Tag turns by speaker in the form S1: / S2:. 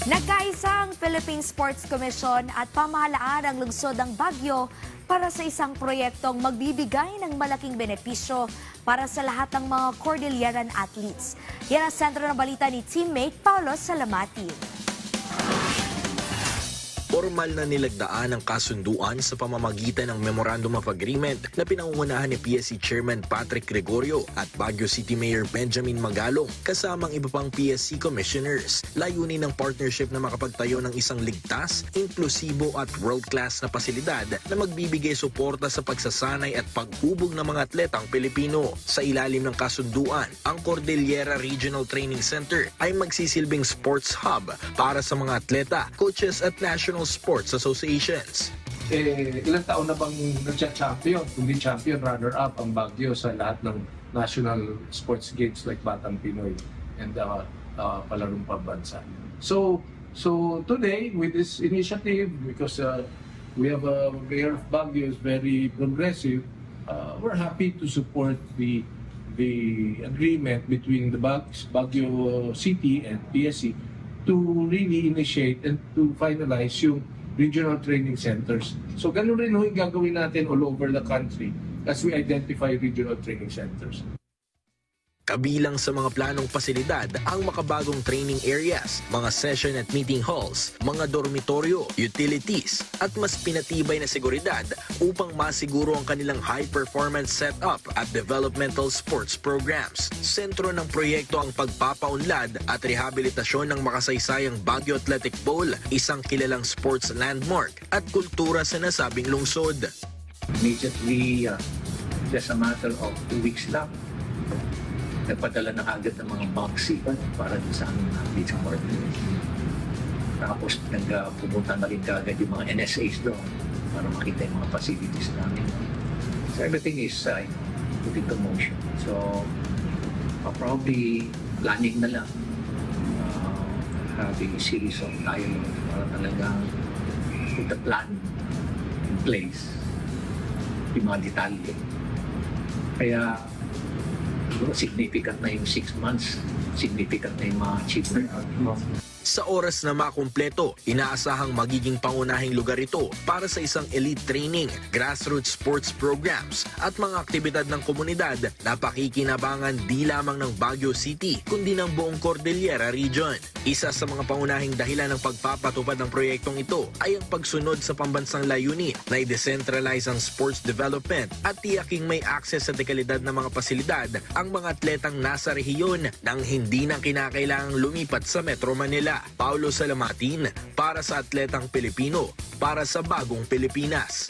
S1: Nagkaisa ang Philippine Sports Commission at pamahalaan ang lungsod ng Baguio para sa isang proyektong magbibigay ng malaking benepisyo para sa lahat ng mga Cordilleran athletes. Yan ang sentro ng balita ni teammate Paulo Salamati.
S2: Formal na nilagdaan ang kasunduan sa pamamagitan ng Memorandum of Agreement na pinangungunahan ni PSC Chairman Patrick Gregorio at Baguio City Mayor Benjamin Magalong kasamang iba pang PSC Commissioners. Layunin ng partnership na makapagtayo ng isang ligtas, inklusibo at world-class na pasilidad na magbibigay suporta sa pagsasanay at paghubog ng mga atletang Pilipino. Sa ilalim ng kasunduan, ang Cordillera Regional Training Center ay magsisilbing sports hub para sa mga atleta, coaches at national sports associations.
S3: Ilang taon na bang nagcha-champion, kundi champion, runner-up ang Baguio sa lahat ng national sports games like Batang Pinoy and palarong pambansa. So today with this initiative, because we have a mayor of Baguio is very progressive, we're happy to support the agreement between the Baguio City and PSC to really initiate and to finalize yung regional training centers. So ganun rin yung gagawin natin all over the country as we identify regional training centers.
S2: Kabilang sa mga planong pasilidad ang makabagong training areas, mga session at meeting halls, mga dormitoryo, utilities, at mas pinatibay na seguridad upang masiguro ang kanilang high-performance setup at developmental sports programs. Sentro ng proyekto ang pagpapaunlad at rehabilitasyon ng makasaysayang Baguio Athletic Bowl, isang kilalang sports landmark at kultura sa nasabing lungsod.
S4: Immediately, just a matter of 2 weeks lang, nagpadala na agad ng mga boxing para sa aming beach partners. Tapos pumunta na rin agad yung mga NSAs doon para makita yung mga facilities namin. So everything is put into motion. So probably planning na lang, having a series of dialogue para talagang put the plan in place, yung mga detalye. Kaya significant na yung 6 months, significant na yung mga achievement.
S2: Sa oras na makumpleto, inaasahang magiging pangunahing lugar ito para sa isang elite training, grassroots sports programs at mga aktibidad ng komunidad na pakikinabangan di lamang ng Baguio City kundi ng buong Cordillera Region. Isa sa mga pangunahing dahilan ng pagpapatupad ng proyektong ito ay ang pagsunod sa pambansang layunin na i-decentralize ang sports development at tiyaking may access sa dekalidad ng mga pasilidad ang mga atletang nasa rehiyon nang hindi na kinakailangang lumipat sa Metro Manila. Paulo Salamatin para sa Atletang Pilipino, para sa Bagong Pilipinas.